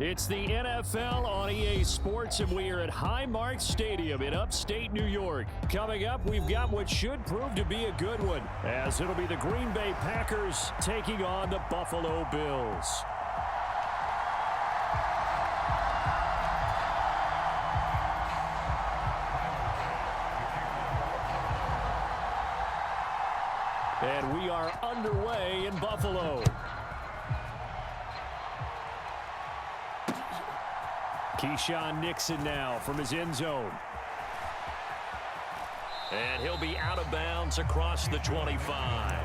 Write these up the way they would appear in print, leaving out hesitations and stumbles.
It's the NFL on EA Sports, and we are at Highmark Stadium in upstate New York. Coming up, we've got what should prove to be a good one, as it'll be the Green Bay Packers taking on the Buffalo Bills. And we are underway in Buffalo. Keyshawn Nixon now from his end zone. And he'll be out of bounds across the 25.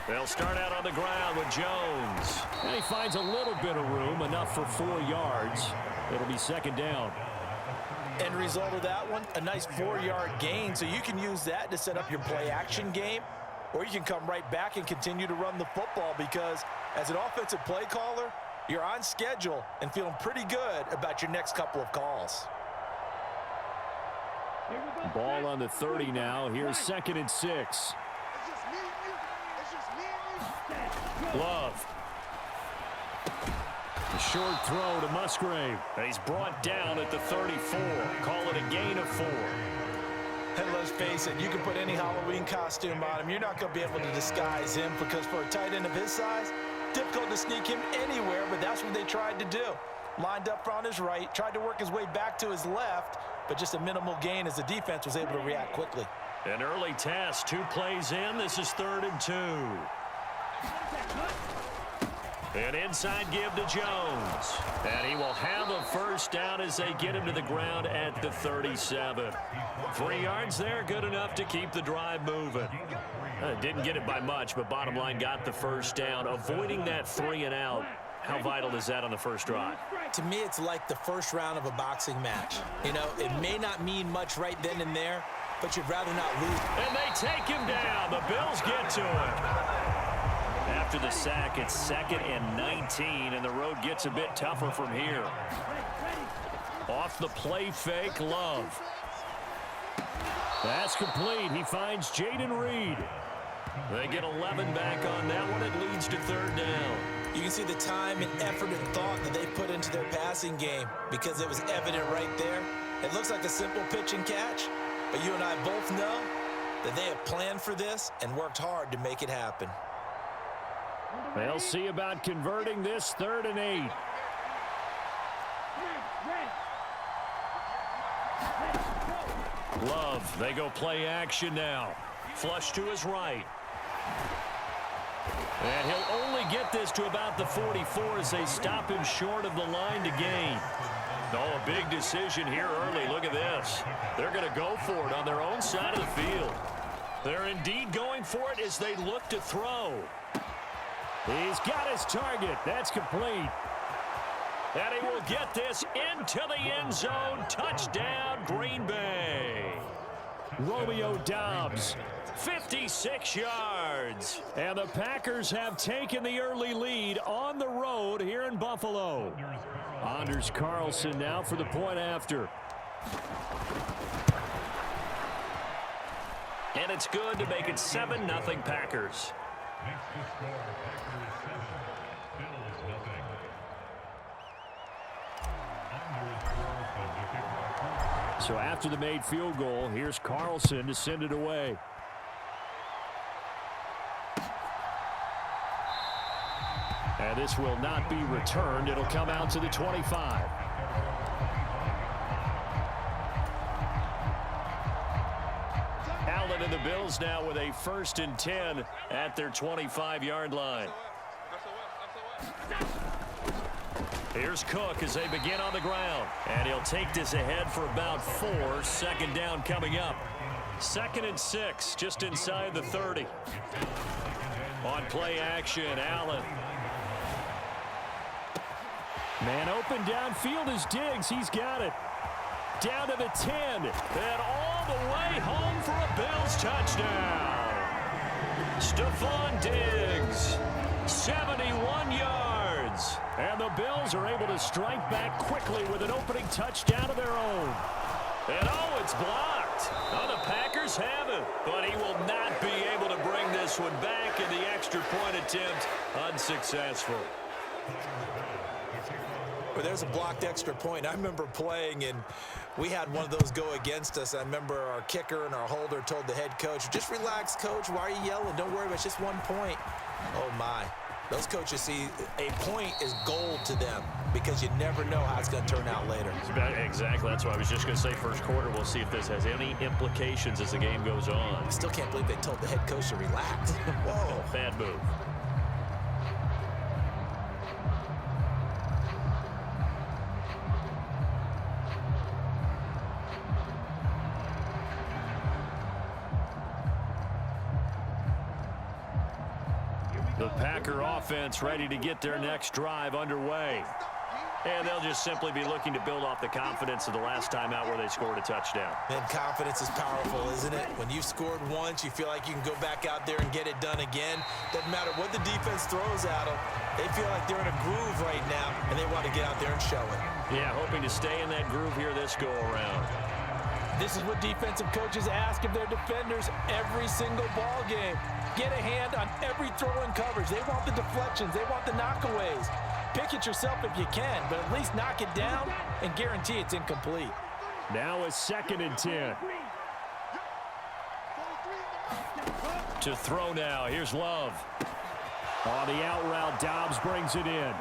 They'll start out on the ground with Jones. And he finds a little bit of room, enough for 4 yards. It'll be second down. End result of that one, a nice 4-yard gain. So you can use that to set up your play-action game, or you can come right back and continue to run the football, because as an offensive play caller, you're on schedule and feeling pretty good about your next couple of calls. Ball on the 30 now. Here's 2nd and 6. Love. A short throw to Musgrave. He's brought down at the 34. Call it a gain of 4. And let's face it, you can put any Halloween costume on him. You're not going to be able to disguise him, because for a tight end of his size, difficult to sneak him anywhere, but that's what they tried to do. Lined up on his right, tried to work his way back to his left, but just a minimal gain as the defense was able to react quickly. An early test, 2 plays in. This is 3rd and 2. An inside give to Jones. And he will have a first down as they get him to the ground at the 37. 3 yards there, good enough to keep the drive moving. Didn't get it by much, but bottom line, got the first down. Avoiding that 3 and out. How vital is that on the first drive? To me, it's like the first round of a boxing match. You know, it may not mean much right then and there, but you'd rather not lose. And they take him down. The Bills get to him. After the sack, it's 2nd and 19, and the road gets a bit tougher from here. Off the play fake, Love. That's complete. He finds Jaden Reed. They get 11 back on that one. It leads to 3rd down. You can see the time and effort and thought that they put into their passing game, because it was evident right there. It looks like a simple pitch and catch, but you and I both know that they have planned for this and worked hard to make it happen. They'll see about converting this 3rd and 8. Love, they go play action now. Flush to his right. And he'll only get this to about the 44 as they stop him short of the line to gain. Oh, a big decision here early. Look at this. They're going to go for it on their own side of the field. They're indeed going for it as they look to throw. He's got his target. That's complete. And he will get this into the end zone. Touchdown, Green Bay. Romeo Doubs, 56 yards. And the Packers have taken the early lead on the road here in Buffalo. Anders Carlson now for the point after. And it's good to make it 7-0 Packers. So after the made field goal, here's Carlson to send it away. And this will not be returned. It'll come out to the 25. Allen and the Bills now with a 1st and 10 at their 25-yard line. Here's Cook as they begin on the ground. And he'll take this ahead for about 4. 2nd down coming up. 2nd and 6, just inside the 30. On play action, Allen. Man open downfield is Diggs. He's got it. Down to the 10. And all the way home for a Bills touchdown. Stephon Diggs, 71 yards. And the Bills are able to strike back quickly with an opening touchdown of their own. And oh, it's blocked. Oh, the Packers have it. But he will not be able to bring this one back, in the extra point attempt unsuccessful. Well, there's a blocked extra point. I remember playing, and we had one of those go against us. I remember our kicker and our holder told the head coach, just relax, coach. Why are you yelling? Don't worry about it. It's just 1 point. Oh, my. Those coaches see a point is gold to them because you never know how it's going to turn out later. Exactly. That's what I was just going to say. First quarter, we'll see if this has any implications as the game goes on. I still can't believe they told the head coach to relax. Whoa. Bad move. The Packer offense ready to get their next drive underway. And they'll just simply be looking to build off the confidence of the last time out where they scored a touchdown. And confidence is powerful, isn't it? When you've scored once, you feel like you can go back out there and get it done again. Doesn't matter what the defense throws at them. They feel like they're in a groove right now, and they want to get out there and show it. Yeah, hoping to stay in that groove here this go-around. This is what defensive coaches ask of their defenders every single ball game. Get a hand on every throw in coverage. They want the deflections. They want the knockaways. Pick it yourself if you can, but at least knock it down and guarantee it's incomplete. Now a 2nd and 10. To throw now. Here's Love. On the out route, Dobbs brings it in.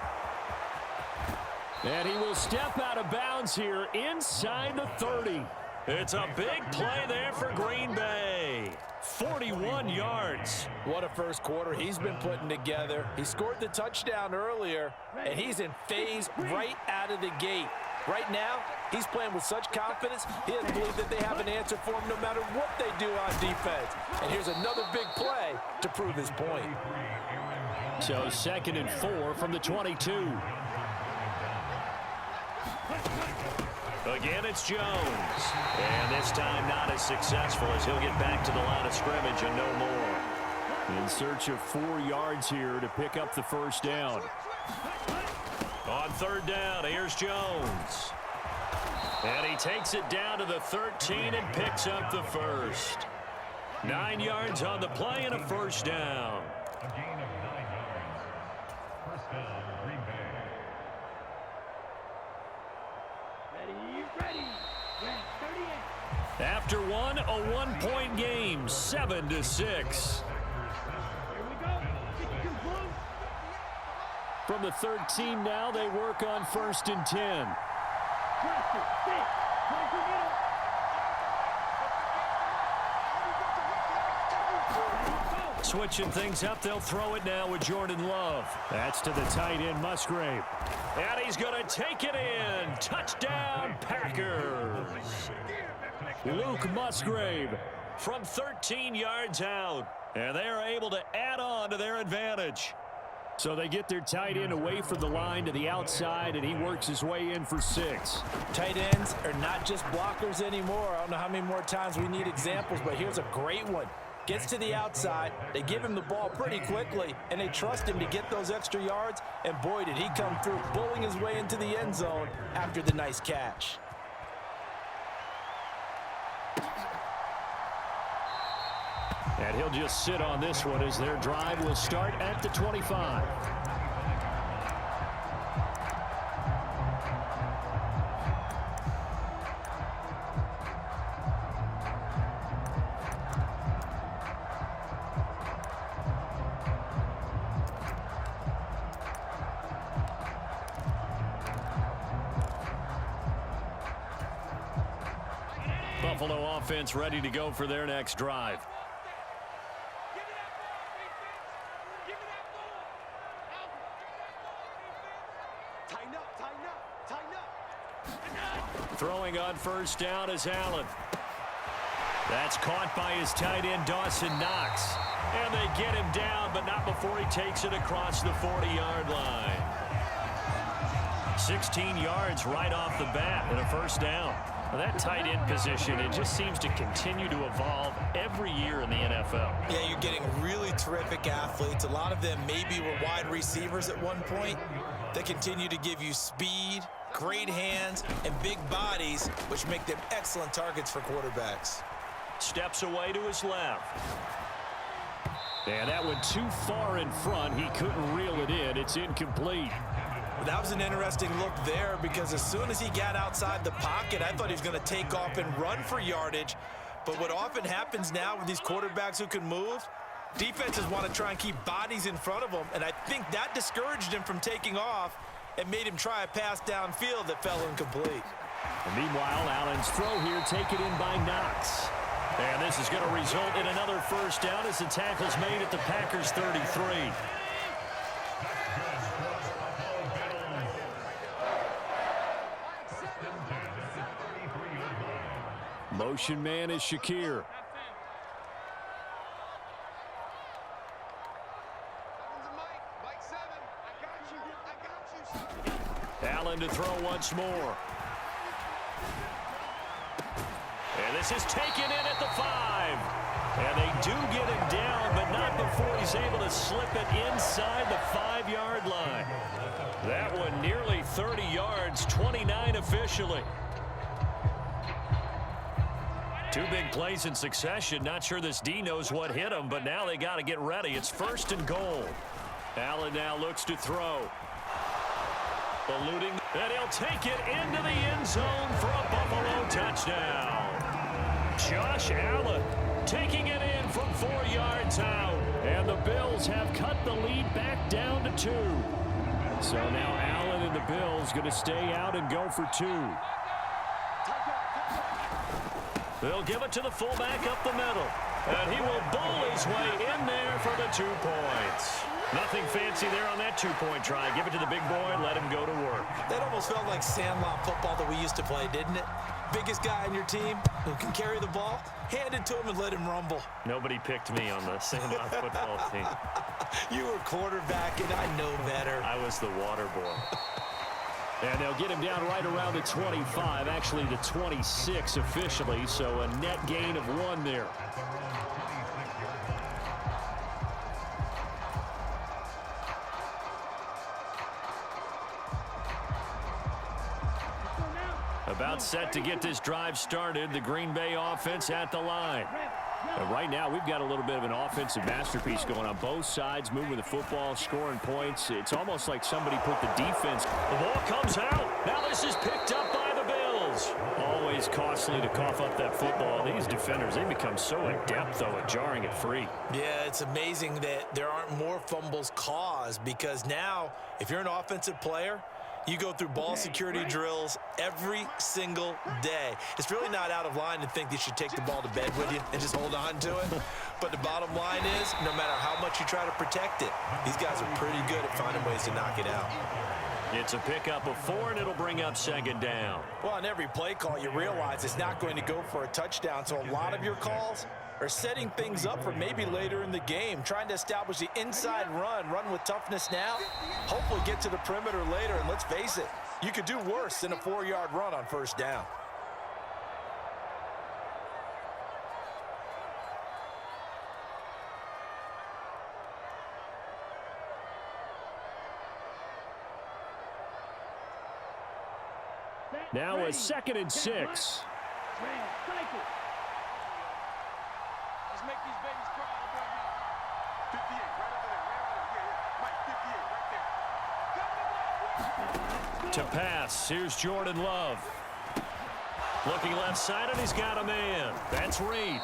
And he will step out of bounds here inside the 30. It's a big play there for Green Bay. 41 yards. What a first quarter he's been putting together. He scored the touchdown earlier, and he's in phase right out of the gate. Right now, he's playing with such confidence, he doesn't believe that they have an answer for him no matter what they do on defense. And here's another big play to prove his point. So 2nd and 4 from the 22. Again, it's Jones. And this time not as successful as he'll get back to the line of scrimmage and no more. In search of 4 yards here to pick up the first down. On 3rd down, here's Jones. And he takes it down to the 13 and picks up the first. 9 yards on the play and a first down. After one, a 1-point game, 7-6. From the 13 now, they work on 1st and 10. Switching things up, they'll throw it now with Jordan Love. That's to the tight end, Musgrave. And he's going to take it in. Touchdown, Packers. Luke Musgrave from 13 yards out. And they are able to add on to their advantage. So they get their tight end away from the line to the outside, and he works his way in for 6. Tight ends are not just blockers anymore. I don't know how many more times we need examples, but here's a great one. Gets to the outside, they give him the ball pretty quickly, and they trust him to get those extra yards, and boy, did he come through, bulling his way into the end zone after the nice catch. And he'll just sit on this one as their drive will start at the 25. Buffalo offense ready to go for their next drive. Throwing on 1st down is Allen. That's caught by his tight end, Dawson Knox. And they get him down, but not before he takes it across the 40-yard line. 16 yards right off the bat and a first down. Well, that tight end position, it just seems to continue to evolve every year in the NFL. Yeah, you're getting really terrific athletes. A lot of them maybe were wide receivers at one point. They continue to give you speed, great hands, and big bodies, which make them excellent targets for quarterbacks. Steps away to his left. And that went too far in front. He couldn't reel it in. It's incomplete. Well, that was an interesting look there because as soon as he got outside the pocket, I thought he was going to take off and run for yardage. But what often happens now with these quarterbacks who can move, defenses want to try and keep bodies in front of them, and I think that discouraged him from taking off and made him try a pass downfield that fell incomplete. And meanwhile, Allen's throw here taken in by Knox. And this is going to result in another first down as the tackle's made at the Packers' 33. Motion man is Shakir. Allen to throw once more. And this is taken in at the 5. And they do get him down, but not before he's able to slip it inside the 5-yard line. That one nearly 30 yards, 29 officially. Two big plays in succession. Not sure this D knows what hit him, but now they got to get ready. It's 1st and goal. Allen now looks to throw. Eluding, and he'll take it into the end zone for a Buffalo touchdown. Josh Allen taking it in from 4 yards out. And the Bills have cut the lead back down to 2. So now Allen and the Bills going to stay out and go for 2. They'll give it to the fullback up the middle. And he will bowl his way in there for the 2 points. Nothing fancy there on that 2-point try. Give it to the big boy, let him go to work. That almost felt like sandlot football that we used to play, didn't it? Biggest guy on your team who can carry the ball, hand it to him and let him rumble. Nobody picked me on the sandlot football team. You were quarterback, and I know better. I was the water boy. And they'll get him down right around the 25, actually the 26 officially, so a net gain of 1 there. About set to get this drive started, the Green Bay offense at the line. And right now, we've got a little bit of an offensive masterpiece going on both sides, moving the football, scoring points. It's almost like somebody put the defense. The ball comes out. Now this is picked up by the Bills. Always costly to cough up that football. These defenders, they become so adept, though, at jarring it free. Yeah, it's amazing that there aren't more fumbles caused because now, if you're an offensive player, you go through ball security drills every single day. It's really not out of line to think you should take the ball to bed with you and just hold on to it. But the bottom line is, no matter how much you try to protect it, these guys are pretty good at finding ways to knock it out. It's a pickup of 4, and it'll bring up 2nd down. Well, on every play call, you realize it's not going to go for a touchdown. So a lot of your calls are setting things up for maybe later in the game, trying to establish the inside run with toughness now, hopefully get to the perimeter later, and let's face it, you could do worse than a 4-yard run on 1st down. Now a 2nd and 6. To pass, here's Jordan Love. Looking left side, and he's got a man. That's Reed.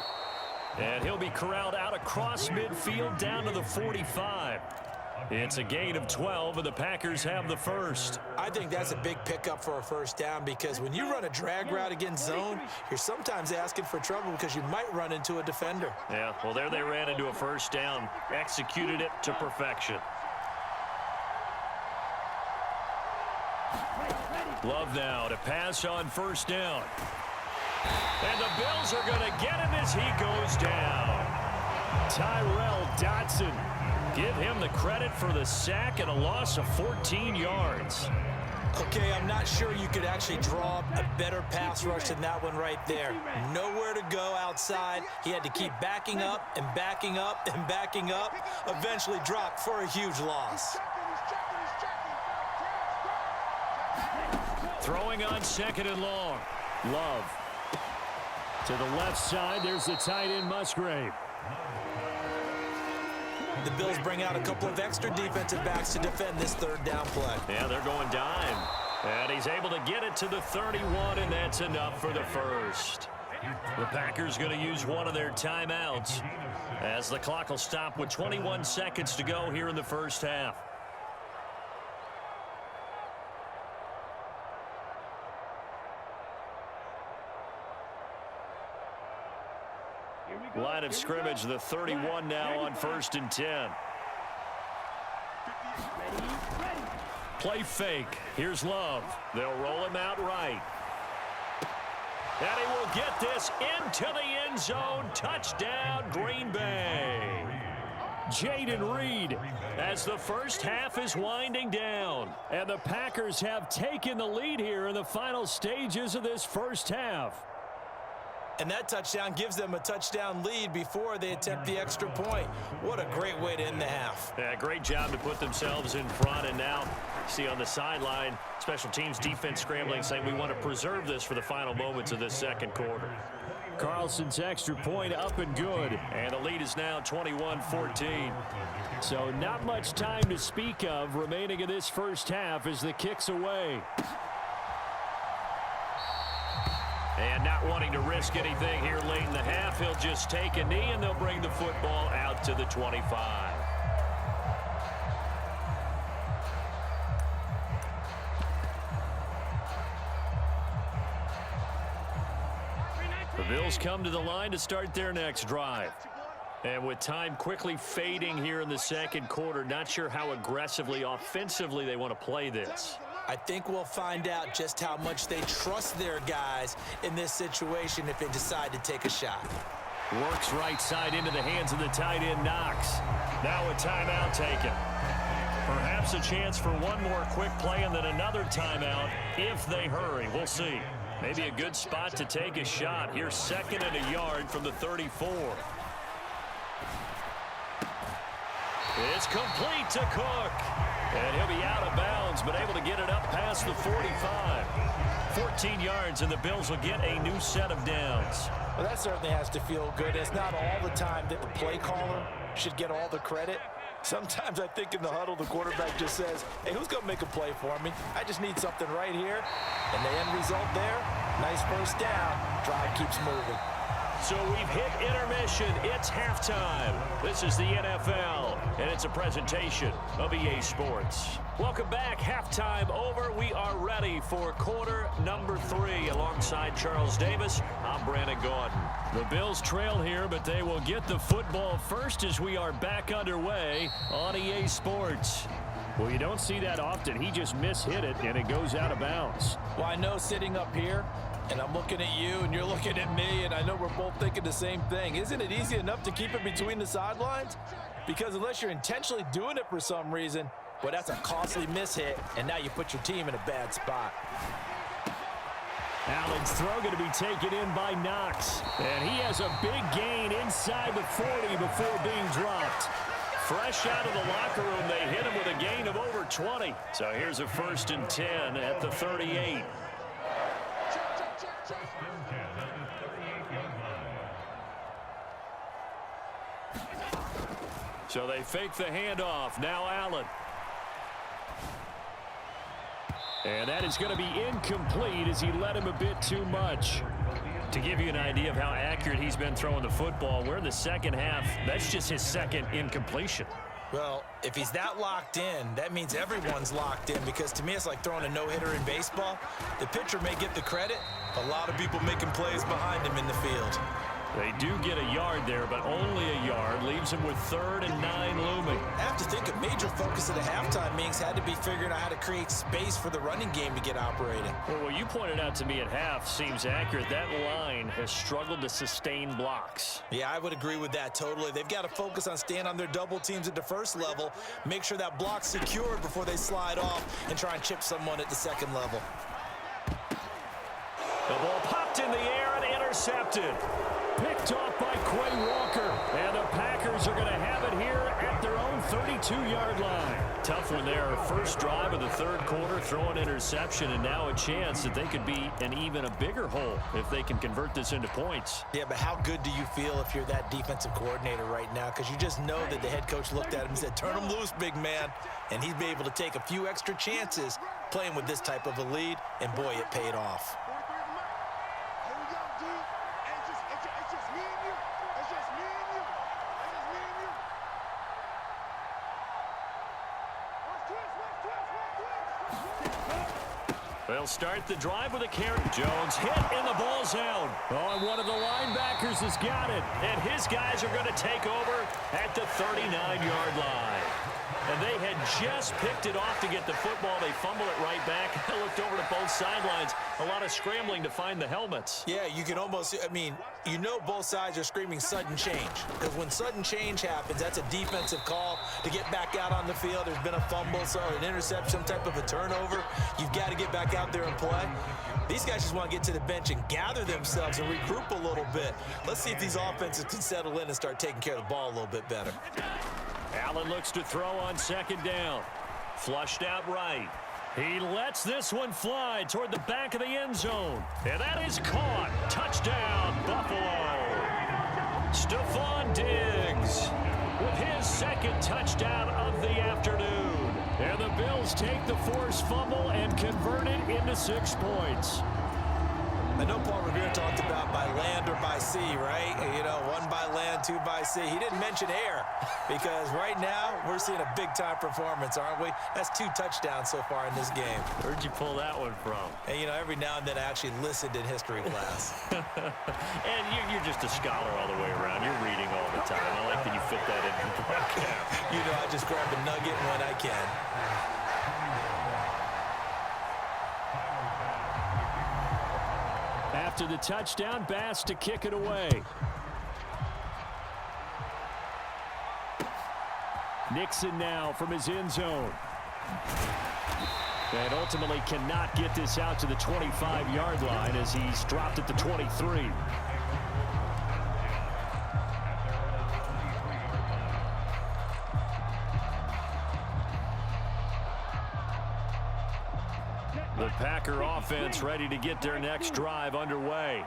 And he'll be corralled out across midfield down to the 45. It's a gain of 12, and the Packers have the first. I think that's a big pickup for a 1st down because when you run a drag route against zone, you're sometimes asking for trouble because you might run into a defender. Yeah, well, there they ran into a 1st down, executed it to perfection. Love now to pass on 1st down. And the Bills are going to get him as he goes down. Tyrell Dodson. Give him the credit for the sack and a loss of 14 yards. Okay, I'm not sure you could actually draw up a better pass rush than that one right there. Nowhere to go outside. He had to keep backing up and backing up and backing up. Eventually dropped for a huge loss. Throwing on 2nd and long. Love. To the left side, there's the tight end Musgrave. The Bills bring out a couple of extra defensive backs to defend this 3rd down play. Yeah, they're going dime. And he's able to get it to the 31, and that's enough for the first. The Packers going to use one of their timeouts as the clock will stop with 21 seconds to go here in the first half. Line of scrimmage, the 31 now on 1st and 10. Play fake. Here's Love. They'll roll him out right. And he will get this into the end zone. Touchdown, Green Bay. Jaden Reed as the first half is winding down. And the Packers have taken the lead here in the final stages of this first half. And that touchdown gives them a touchdown lead before they attempt the extra point. What a great way to end the half. Yeah, great job to put themselves in front. And now, see on the sideline, special teams defense scrambling, saying we want to preserve this for the final moments of this 2nd quarter. Carlson's extra point up and good. And the lead is now 21-14. So not much time to speak of remaining in this first half as the kick's away. And not wanting to risk anything here late in the half, he'll just take a knee and they'll bring the football out to the 25. The Bills come to the line to start their next drive. And with time quickly fading here in the 2nd quarter, not sure how aggressively, offensively they want to play this. I think we'll find out just how much they trust their guys in this situation if they decide to take a shot. Works right side into the hands of the tight end Knox. Now a timeout taken. Perhaps a chance for one more quick play and then another timeout if they hurry. We'll see. Maybe a good spot to take a shot. Here's 2nd and a yard from the 34. It's complete to Cook. And he'll be out of bounds, but able to get it up past the 45. 14 yards, and the Bills will get a new set of downs. Well, that certainly has to feel good. It's not all the time that the play caller should get all the credit. Sometimes I think in the huddle, the quarterback just says, hey, who's going to make a play for me? I just need something right here. And the end result there, nice first down. Drive keeps moving. So we've hit intermission. It's halftime. This is the NFL, and it's a presentation of EA Sports. Welcome back. Halftime over. We are ready for quarter number 3. Alongside Charles Davis, I'm Brandon Gordon. The Bills trail here, but they will get the football first as we are back underway on EA Sports. Well, you don't see that often. He just mishit it, and it goes out of bounds. Well, I know sitting up here, and I'm looking at you, and you're looking at me, and I know we're both thinking the same thing. Isn't it easy enough to keep it between the sidelines? Because unless you're intentionally doing it for some reason, well, that's a costly mishit, and now you put your team in a bad spot. Allen's throw going to be taken in by Knox. And he has a big gain inside the 40 before being dropped. Fresh out of the locker room, they hit him with a gain of over 20. So here's a 1st and 10 at the 38. So they fake the handoff. Now Allen. And that is going to be incomplete as he led him a bit too much. To give you an idea of how accurate he's been throwing the football, we're in the second half. That's just his 2nd incompletion. Well, if he's that locked in, that means everyone's locked in, because to me it's like throwing a no-hitter in baseball. The pitcher may get the credit, a lot of people making plays behind him in the field. They do get a yard there, but only a yard. Leaves them with 3rd and 9 looming. I have to think a major focus of the halftime meetings had to be figuring out how to create space for the running game to get operating. Well, what you pointed out to me at half seems accurate. That line has struggled to sustain blocks. Yeah, I would agree with that totally. They've got to focus on staying on their double teams at the first level, make sure that block's secured before they slide off and try and chip someone at the second level. The ball popped in the air and intercepted. Picked off by Quay Walker. And the Packers are going to have it here at their own 32-yard line. Tough one there. First drive of the 3rd quarter, throw an interception, and now a chance that they could be in even a bigger hole if they can convert this into points. Yeah, but how good do you feel if you're that defensive coordinator right now? Because you just know that the head coach looked at him and said, turn him loose, big man. And he'd be able to take a few extra chances playing with this type of a lead, and boy, it paid off. They'll start the drive with a carry. Jones hit and the ball's out. Oh, and one of the linebackers has got it. And his guys are going to take over at the 39-yard line. And they had just picked it off to get the football. They fumble it right back. I looked over to both sidelines. A lot of scrambling to find the helmets. Yeah, you can almost, you know both sides are screaming sudden change. Because when sudden change happens, that's a defensive call to get back out on the field. There's been a fumble, so an interception, some type of a turnover. You've got to get back out there and play. These guys just want to get to the bench and gather themselves and regroup a little bit. Let's see if these offenses can settle in and start taking care of the ball a little bit better. Allen looks to throw on 2nd down. Flushed out right. He lets this one fly toward the back of the end zone. And that is caught. Touchdown, Buffalo. Stephon Diggs with his 2nd touchdown of the afternoon. And the Bills take the forced fumble and convert it into 6 points. I know Paul Revere talked about by land or by sea, right? You know, 1 by land, 2 by sea. He didn't mention air because right now we're seeing a big-time performance, aren't we? That's 2 touchdowns so far in this game. Where'd you pull that one from? And, you know, every now and then I actually listened in history class. And you're just a scholar all the way around. You're reading all the time. I like that you fit that in the broadcast. You know, I just grab a nugget when I can. After the touchdown, Bass to kick it away. Nixon now from his end zone. And ultimately cannot get this out to the 25-yard line as he's dropped at the 23. The Packer offense ready to get their next drive underway.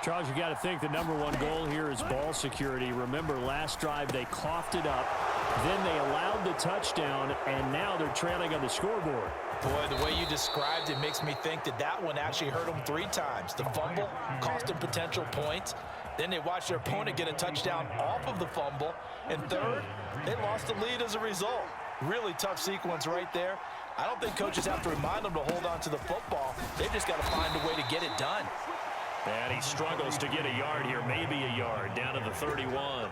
Charles, you got to think the #1 goal here is ball security. Remember, last drive they coughed it up, then they allowed the touchdown, and now they're trailing on the scoreboard. Boy, the way you described it makes me think that that one actually hurt them 3 times. The fumble cost them potential points. Then they watched their opponent get a touchdown off of the fumble. And third, they lost the lead as a result. Really tough sequence right there. I don't think coaches have to remind them to hold on to the football. They've just got to find a way to get it done. And he struggles to get a yard here, maybe a yard, down to the 31.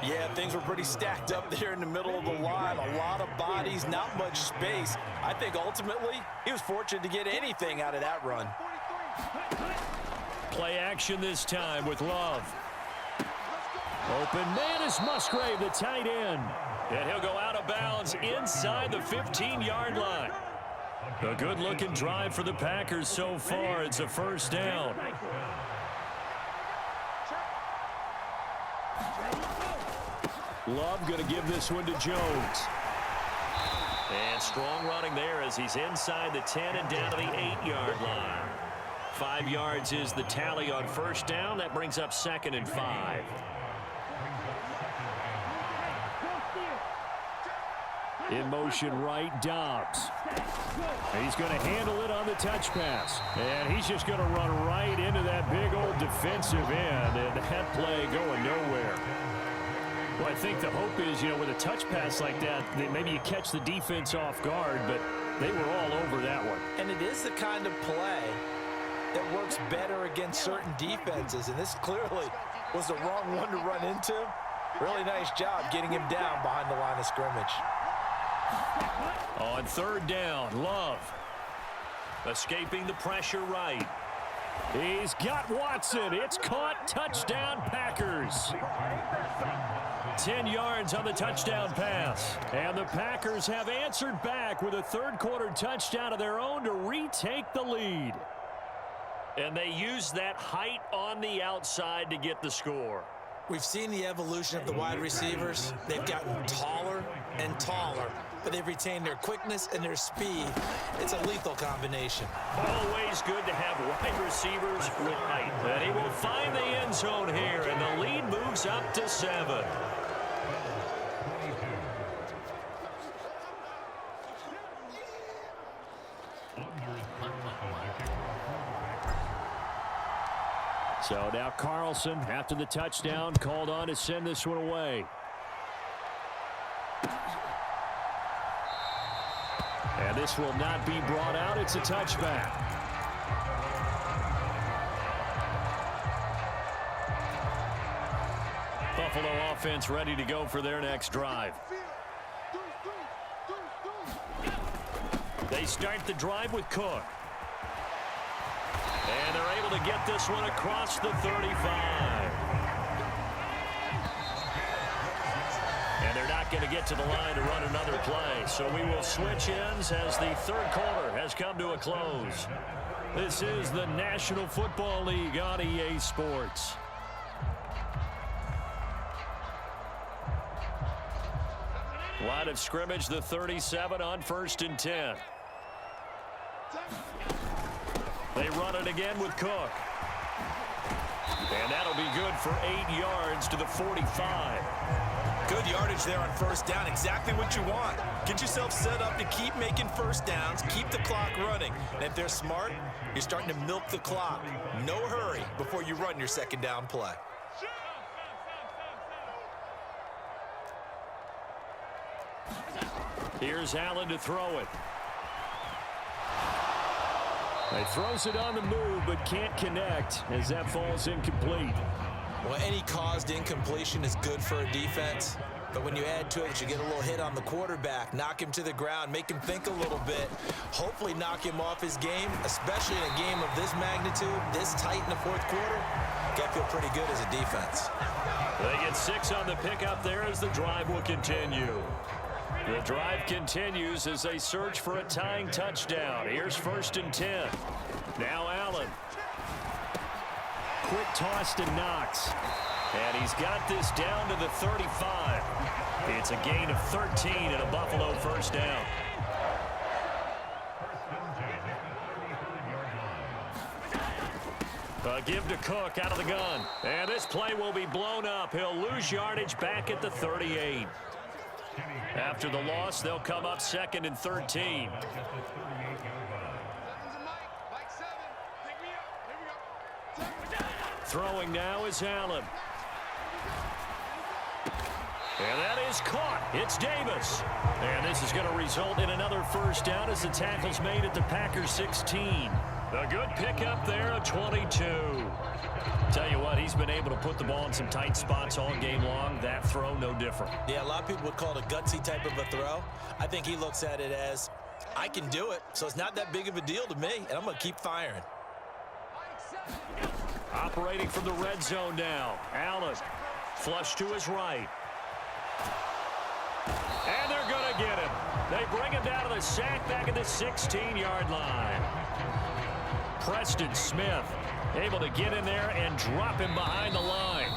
Yeah, things were pretty stacked up there in the middle of the line. A lot of bodies, not much space. I think ultimately he was fortunate to get anything out of that run. Play action this time with Love. Open man is Musgrave, the tight end. And he'll go out of bounds inside the 15-yard line. A good-looking drive for the Packers so far. It's a first down. Love going to give this one to Jones. And strong running there as he's inside the 10 and down to the 8-yard line. 5 yards is the tally on first down. That brings up 2nd and 5. In motion right, Dobbs. He's going to handle it on the touch pass. And he's just going to run right into that big old defensive end. And that play going nowhere. Well, I think the hope is, you know, with a touch pass like that maybe you catch the defense off guard, but they were all over that one. And it is the kind of play that works better against certain defenses, and this clearly was the wrong one to run into. Really nice job getting him down behind the line of scrimmage. On third down, Love. Escaping the pressure right. He's got Watson. It's caught. Touchdown, Packers. 10 yards on the touchdown pass. And the Packers have answered back with a third-quarter touchdown of their own to retake the lead. And they use that height on the outside to get the score. We've seen the evolution of the wide receivers. They've gotten taller and taller, but they've retained their quickness and their speed. It's a lethal combination. Always good to have wide receivers with height. And he will find the end zone here, and the lead moves up to 7. So now Carlson, after the touchdown, called on to send this one away. And this will not be brought out. It's a touchback. Buffalo offense ready to go for their next drive. They start the drive with Cook. And they're able to get this one across the 35. And they're not going to get to the line to run another play. So we will switch ends as the third quarter has come to a close. This is the National Football League on EA Sports. Line of scrimmage, the 37 on 1st and 10. They run it again with Cook. And that'll be good for 8 yards to the 45. Good yardage there on first down. Exactly what you want. Get yourself set up to keep making first downs, keep the clock running. And if they're smart, you're starting to milk the clock. No hurry before you run your second down play. Here's Allen to throw it. He throws it on the move, but can't connect as that falls incomplete. Well, any caused incompletion is good for a defense. But when you add to it, you get a little hit on the quarterback, knock him to the ground, make him think a little bit, hopefully knock him off his game, especially in a game of this magnitude, this tight in the fourth quarter. Got to feel pretty good as a defense. They get 6 on the pickup there as the drive will continue. The drive continues as they search for a tying touchdown. Here's 1st and 10. Now Allen. Quick toss to Knox. And he's got this down to the 35. It's a gain of 13 and a Buffalo first down. A give to Cook out of the gun. And this play will be blown up. He'll lose yardage back at the 38. After the loss, they'll come up 2nd and 13. Throwing now is Allen. And that is caught. It's Davis. And this is going to result in another first down as the tackle's made at the Packers 16. A good pickup there at 22. Tell you what, he's been able to put the ball in some tight spots all game long. That throw, no different. Yeah, a lot of people would call it a gutsy type of a throw. I think he looks at it as, I can do it, so it's not that big of a deal to me, and I'm going to keep firing. Operating from the red zone now. Allen, flush to his right. And they're going to get him. They bring him down to the sack back at the 16-yard line. Preston Smith able to get in there and drop him behind the line.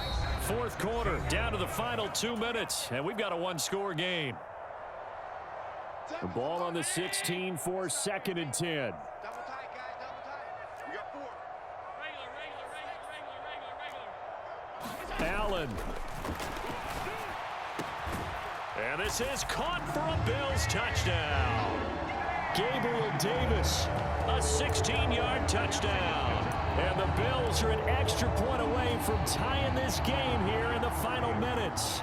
Fourth quarter, down to the final 2 minutes, and we've got a one-score game. The ball on the 16 for 2nd and 10. Allen. And this is caught for a Bills touchdown. Gabriel Davis, a 16-yard touchdown. And the Bills are an extra point away from tying this game here in the final minutes.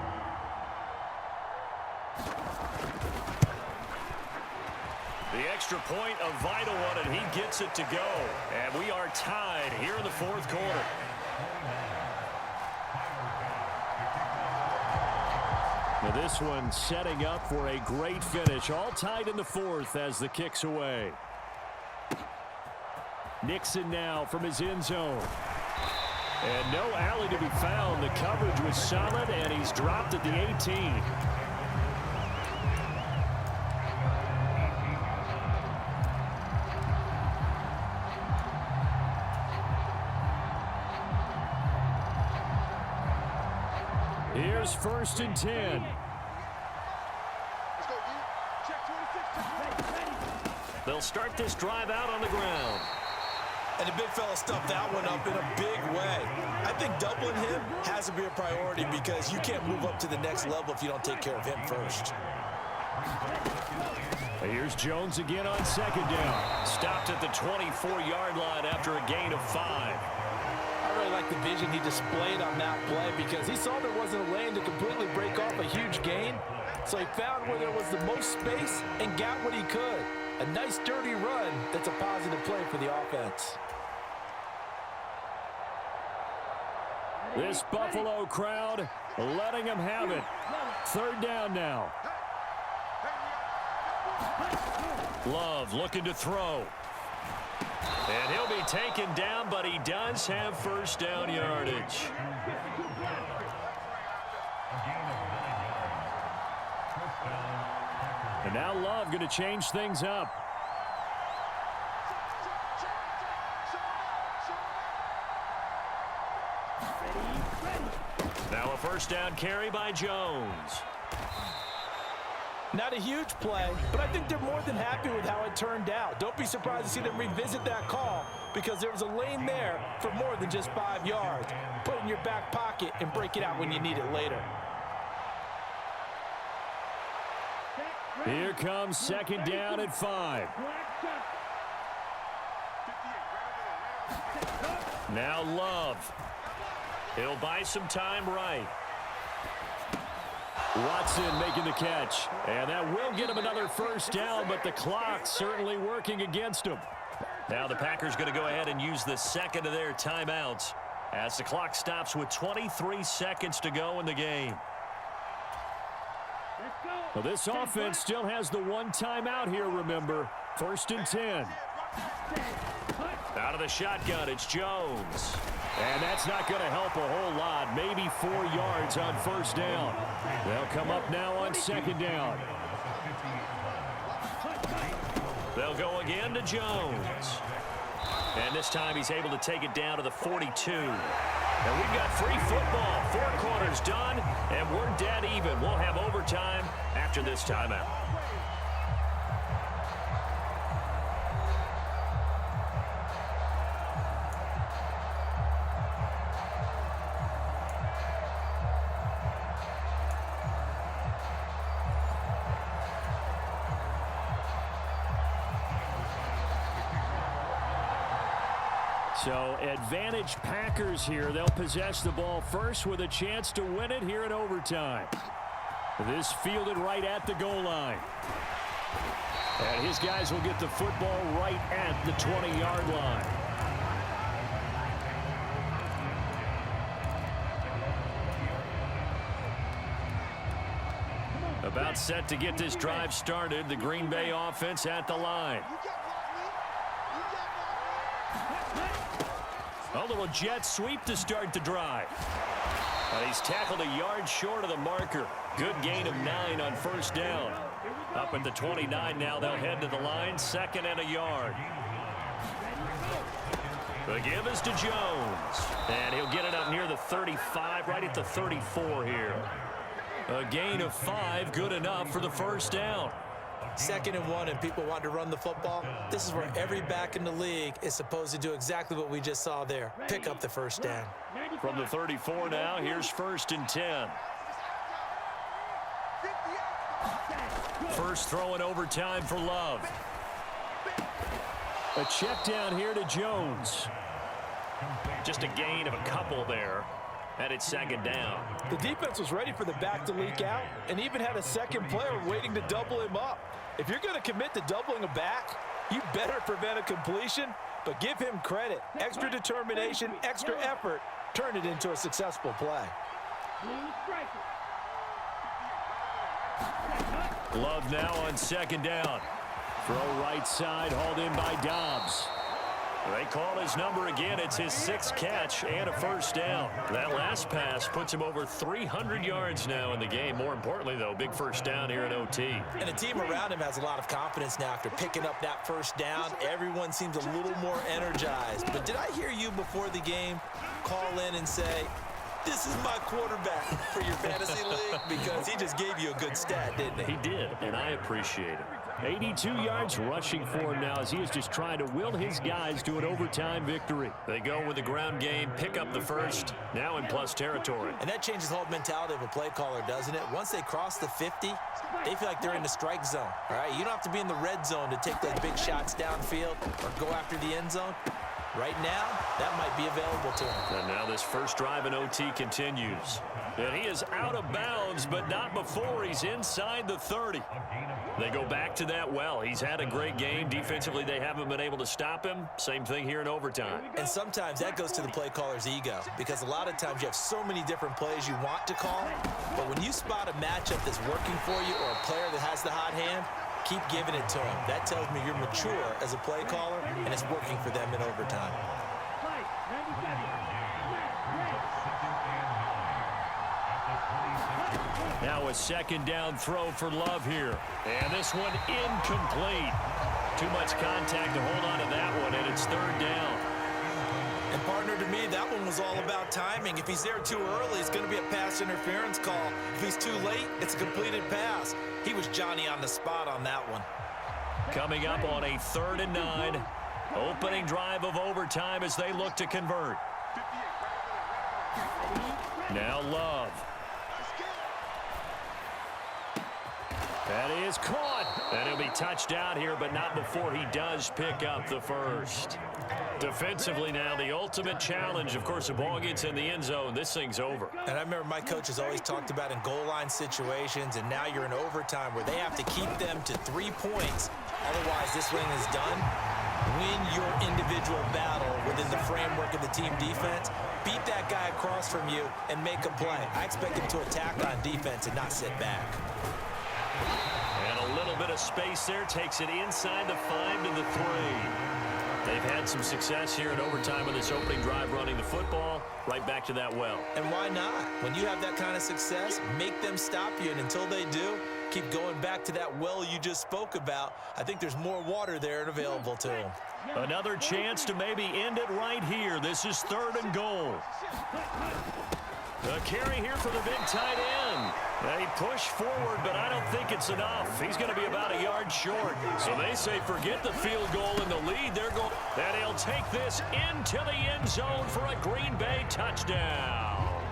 The extra point, a vital one, and he gets it to go. And we are tied here in the fourth quarter. Now this one setting up for a great finish. All tied in the fourth as the kick's away. Nixon now from his end zone. And no alley to be found. The coverage was solid, and he's dropped at the 18. Here's 1st and 10. They'll start this drive out on the ground. And the big fella stuffed that one up in a big way. I think doubling him has to be a priority because you can't move up to the next level if you don't take care of him first. Here's Jones again on 2nd down. Stopped at the 24-yard line after a gain of 5. I really like the vision he displayed on that play because he saw there wasn't a lane to completely break off a huge gain. So he found where there was the most space and got what he could. A nice, dirty run that's a positive play for the offense. This Buffalo crowd letting him have it. 3rd down now. Love looking to throw. And he'll be taken down, but he does have 1st down yardage. And now Love going to change things up. Now a 1st down carry by Jones. Not a huge play, but I think they're more than happy with how it turned out. Don't be surprised to see them revisit that call because there was a lane there for more than just 5 yards. Put it in your back pocket and break it out when you need it later. Here comes 2nd down at 5. Now Love. He'll buy some time right. Watson making the catch. And that will get him another 1st down, but the clock's certainly working against him. Now the Packers going to go ahead and use the 2nd of their timeouts as the clock stops with 23 seconds to go in the game. Well, this offense still has the 1 timeout here, remember. 1st and 10. Out of the shotgun, it's Jones. And that's not going to help a whole lot. Maybe 4 yards on 1st down. They'll come up now on 2nd down. They'll go again to Jones. And this time he's able to take it down to the 42. And we've got free football. 4 quarters done, and we're dead even. We'll have overtime after this timeout. So advantage Packers here. They'll possess the ball first with a chance to win it here in overtime. This fielded right at the goal line. And his guys will get the football right at the 20-yard line. About set to get this drive started. The Green Bay offense at the line. A little jet sweep to start the drive. He's tackled a yard short of the marker. Good gain of 9 on 1st down. Up at the 29 now, they'll head to the line. 2nd and a yard. The give is to Jones. And he'll get it up near the 35, right at the 34 here. A gain of 5, good enough for the 1st down. 2nd and 1 and people want to run the football. This is where every back in the league is supposed to do exactly what we just saw there. Pick up the 1st down. From the 34 now, here's 1st and 10. First throw in overtime for Love. A check down here to Jones. Just a gain of a couple there. and it's second down. The defense was ready for the back to leak out and even had a second player waiting to double him up. If you're going to commit to doubling a back, you better prevent a completion, but give him credit. Extra determination, extra effort, turn it into a successful play. Love now on second down. Throw right side, hauled in by Dobbs. They call his number again. It's his 6th catch and a first down. That last pass puts him over 300 yards now in the game. More importantly, though, big first down here in OT. And the team around him has a lot of confidence now after picking up that first down. Everyone seems a little more energized. But did I hear you before the game call in and say, this is my quarterback for your fantasy league? Because he just gave you a good stat, didn't he? He did, and I appreciate it. 82 yards rushing for him now as he is just trying to will his guys to an overtime victory. They go with the ground game, pick up the first, now in plus territory. And that changes the whole mentality of a play caller, doesn't it? Once they cross the 50, they feel like they're in the strike zone. All right, you don't have to be in the red zone to take those big shots downfield or go after the end zone. Right now, that might be available to him. And now this first drive in OT continues. And he is out of bounds, but not before he's inside the 30. They go back to that well. He's had a great game. Defensively, they haven't been able to stop him. Same thing here in overtime. And sometimes that goes to the play caller's ego, because a lot of times you have so many different plays you want to call, but when you spot a matchup that's working for you or a player that has the hot hand, keep giving it to him. That tells me you're mature as a play caller, and it's working for them in overtime. Now a second down throw for Love here. And this one incomplete. Too much contact to hold on to that one, and it's third down. And partner, to me, that one was all about timing. If he's there too early, it's going to be a pass interference call. If he's too late, it's a completed pass. He was Johnny on the spot on that one. Coming up on a 3rd and 9. Opening drive of overtime as they look to convert. Now Love. That is caught. And he'll be touched out here, but not before he does pick up the first. Defensively now, the ultimate challenge. Of course, the ball gets in the end zone. This thing's over. And I remember my coaches always talked about in goal line situations, and now you're in overtime where they have to keep them to 3 points. Otherwise, this thing is done. Win your individual battle within the framework of the team defense. Beat that guy across from you and make a play. I expect him to attack on defense and not sit back. And a little bit of space there. Takes it inside the 5 to the 3. They've had some success here in overtime on this opening drive running the football. Right back to that well. And why not? When you have that kind of success, make them stop you. And until they do, keep going back to that well you just spoke about. I think there's more water there and available to them. Another chance to maybe end it right here. This is 3rd and goal. The carry here for the big tight end. They push forward, but I don't think it's enough. He's going to be about a yard short. So they say forget the field goal and the lead. They're going, and he'll take this into the end zone for a Green Bay touchdown.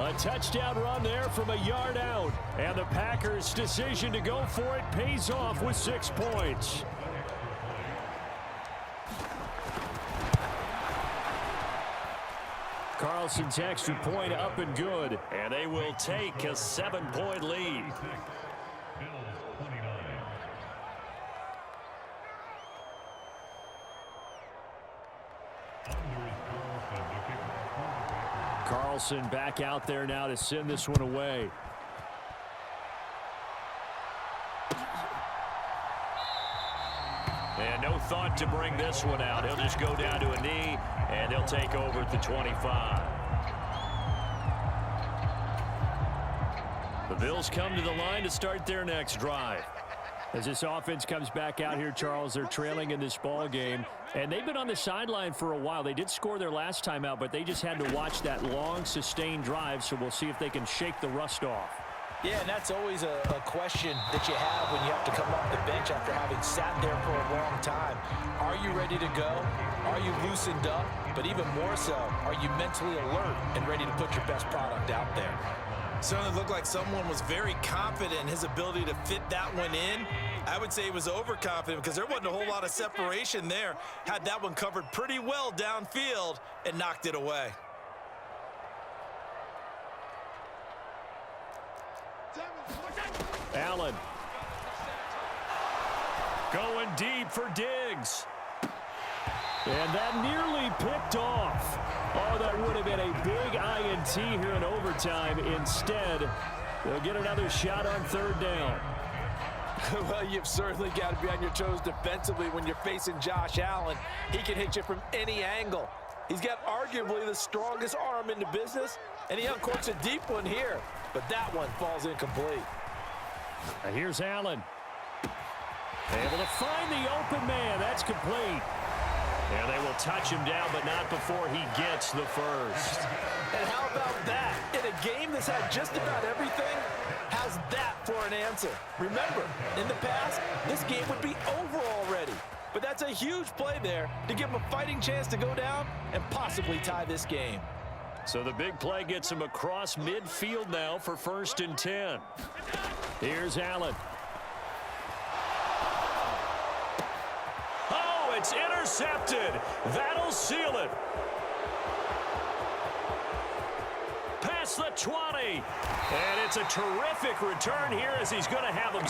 A touchdown run there from a yard out. And the Packers' decision to go for it pays off with 6 points. Carlson's extra point up and good. And they will take a 7-point lead. Carlson back out there now to send this one away. And no thought to bring this one out. He'll just go down to a knee, and they'll take over at the 25. The Bills come to the line to start their next drive. As this offense comes back out here, Charles, they're trailing in this ball game. And they've been on the sideline for a while. They did score their last time out, but they just had to watch that long, sustained drive, so we'll see if they can shake the rust off. Yeah, and that's always a question that you have when you have to come off the bench after having sat there for a long time. Are you ready to go? Are you loosened up? But even more so, are you mentally alert and ready to put your best product out there? Certainly looked like someone was very confident in his ability to fit that one in. I would say he was overconfident because there wasn't a whole lot of separation there. Had that one covered pretty well downfield and knocked it away. deep for Diggs. And that nearly picked off. Oh, that would have been a big INT here in overtime. Instead, they'll get another shot on third down. Well, you've certainly got to be on your toes defensively when you're facing Josh Allen. He can hit you from any angle. He's got arguably the strongest arm in the business, and he uncorks a deep one here. But that one falls incomplete. And here's Allen. Able to find the open man. That's complete. And they will touch him down, but not before he gets the first. And how about that? In a game that's had just about everything, how's that for an answer? Remember, in the past, this game would be over already. But that's a huge play there to give him a fighting chance to go down and possibly tie this game. So the big play gets him across midfield now for 1st and 10. Here's Allen. Oh, it's intercepted. That'll seal it. Past the 20. And it's a terrific return here as he's going to have him